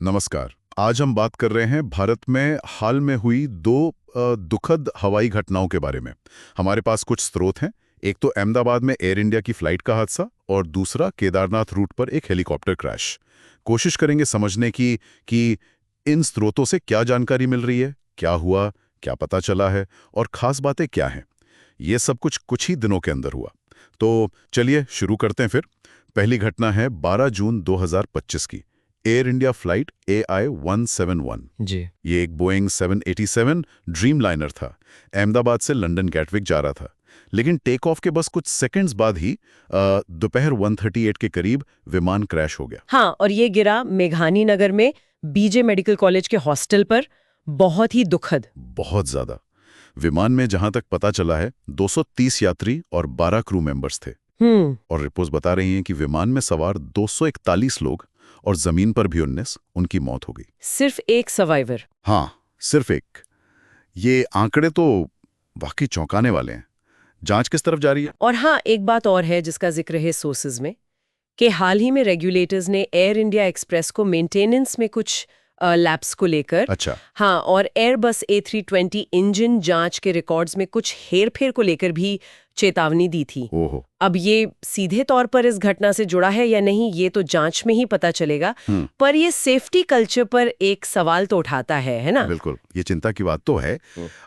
नमस्कार। आज हम बात कर रहे हैं भारत में हाल में हुई दो दुखद हवाई घटनाओं के बारे में। हमारे पास कुछ स्रोत हैं। एक तो अहमदाबाद में एयर इंडिया की फ्लाइट का हादसा और दूसरा केदारनाथ रूट पर एक हेलीकॉप्टर क्रैश। कोशिश करेंगे समझने की कि इन स्रोतों से क्या जानकारी मिल रही है, क्या हुआ, क्या पता चला है और खास बातें क्या हैं। ये सब कुछ ही दिनों के अंदर हुआ। तो चलिए शुरू करते हैं फिर। पहली घटना है 12 जून 2025 की। Air India flight AI-171। जी। ये एक बोइंग 787 ड्रीम लाइनर था। अहमदाबाद से लंदन गैटविक जा रहा था, लेकिन टेक ऑफ के बस कुछ सेकंड्स बाद ही दोपहर 1:38 के करीब विमान क्रैश हो गया। हाँ, और ये गिरा मेघानी नगर में बीजे मेडिकल कॉलेज के हॉस्टल पर। बहुत ही दुखद। बहुत ज्यादा। विमान में जहां तक पता चला है 230 यात्री और 12 क्रू मेंबर्स थे। और रिपोर्ट्स बता रही हैं कि विमान में सवार 241 लोग और जमीन पर भी 19, उनकी मौत हो गई। सिर्फ एक सर्वाइवर। हाँ, सिर्फ एक। ये आंकड़े तो वाकई चौंकाने वाले हैं। जांच किस तरफ जारी है? और हाँ, एक बात और है जिसका जिक्र है सोर्सेज में, कि हाल ही में रेगुलेटर्स ने एयर इंडिया एक्सप्रेस को मेंटेनेंस में कुछ लैप्स को लेकर, अच्छा। हाँ, और एयरबस A320 इंजन जांच के रिकॉर्ड्स में कुछ हेरफेर को लेकर भी चेतावनी दी थी। ओहो। अब ये सीधे तौर पर इस घटना से जुड़ा है या नहीं, ये तो जांच में ही पता चलेगा। पर ये सेफ्टी कल्चर पर एक सवाल तो उठाता है ना? बिल्कुल, ये चिंता की बात तो है।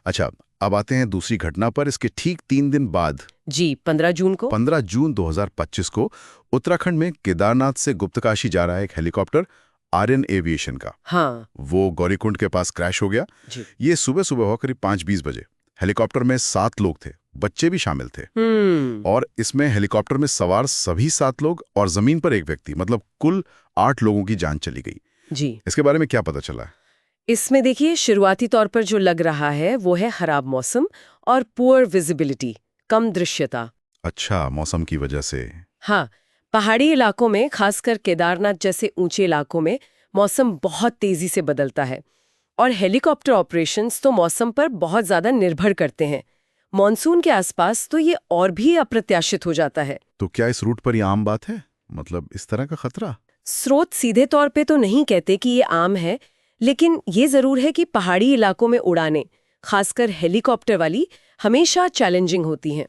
अच्छा, अब आते हैं दूसरी घटना पर। इसके ठीक 3 दिन बाद जी, 15 जून को 15 जून 2025 को उत्तराखंड में केदारनाथ से गुप्तकाशी जा रहा है एक हेलीकॉप्टर आर्यन एविएशन का। हाँ वो गौरीकुंड के पास क्रैश हो गया। जी। ये सुबह सुबह हो करीब 5:20 बजे। हेलीकॉप्टर में 7 लोग थे, बच्चे भी शामिल थे। और इसमें हेलीकॉप्टर में सवार सभी 7 लोग और जमीन पर एक व्यक्ति, मतलब कुल 8 लोगों की जान चली गई। जी। इसके बारे में क्या पता चला है? इसमें देखिए, शुरुआती तौर पर जो लग रहा है वो है खराब मौसम और पुअर विजिबिलिटी, कम दृश्यता। अच्छा, मौसम की वजह से। हाँ, पहाड़ी इलाकों में, खासकर केदारनाथ जैसे ऊंचे इलाकों में मौसम बहुत तेजी से बदलता है और हेलीकॉप्टर ऑपरेशंस तो मौसम पर बहुत ज्यादा निर्भर करते हैं। मॉनसून के आसपास तो ये और भी अप्रत्याशित हो जाता है। तो क्या इस रूट पर यह आम बात है, मतलब इस तरह का खतरा? स्रोत सीधे तौर पे तो नहीं कहते कि ये आम है, लेकिन ये जरूर है कि पहाड़ी इलाकों में उड़ानें, खासकर हेलीकॉप्टर वाली, हमेशा चैलेंजिंग होती हैं।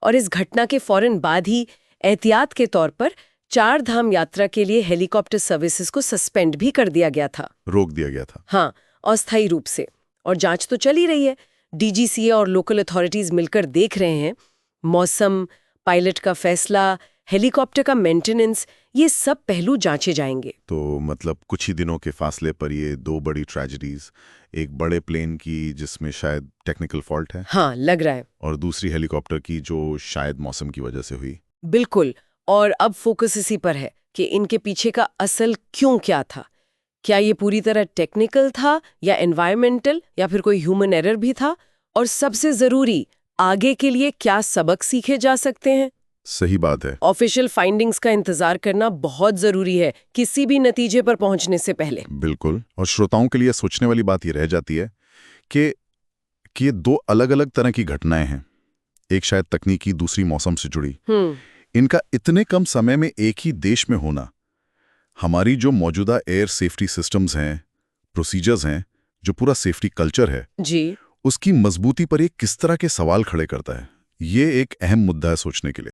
और इस घटना के फौरन बाद ही एहतियात के तौर पर 4 धाम यात्रा के लिए हेलीकॉप्टर सर्विसेज को सस्पेंड भी कर दिया गया था। रोक दिया गया था। हाँ, अस्थायी रूप से। और जांच तो चल ही रही है। DGCA और लोकल अथॉरिटीज मिलकर देख रहे हैं। मौसम, पायलट का फैसला, हेलीकॉप्टर का मेंटेनेंस, ये सब पहलू जांचे जाएंगे। तो मतलब कुछ ही दिनों के फासले पर ये 2 बड़ी ट्रेजेडीज, एक बड़े प्लेन की जिसमें शायद टेक्निकल फॉल्ट है, हाँ, लग रहा है। और दूसरी हेलीकॉप्टर की जो शायद मौसम की वजह से हुई। बिल्कुल। और अब फोकस इसी पर है कि इनके पीछे का असल क्यों क्या था। क्या ये पूरी तरह टेक्निकल था या एनवायरमेंटल या फिर कोई ह्यूमन एरर भी था? और सबसे जरूरी, आगे के लिए क्या सबक सीखे जा सकते हैं? सही बात है। ऑफिशियल फाइंडिंग्स का इंतजार करना बहुत जरूरी है किसी भी नतीजे पर पहुंचने से पहले। बिल्कुल। और श्रोताओं के लिए सोचने वाली बात ये रह जाती है कि ये 2 अलग-अलग तरह की घटनाएं हैं। एक शायद तकनीकी, दूसरी मौसम से जुड़ी। इनका इतने कम समय में एक ही देश में होना, हमारी जो मौजूदा एयर सेफ्टी सिस्टम्स हैं, प्रोसीजर्स हैं, जो पूरा सेफ्टी कल्चर है जी, उसकी मजबूती पर ये किस तरह के सवाल खड़े करता है। ये एक अहम मुद्दा है सोचने के लिए।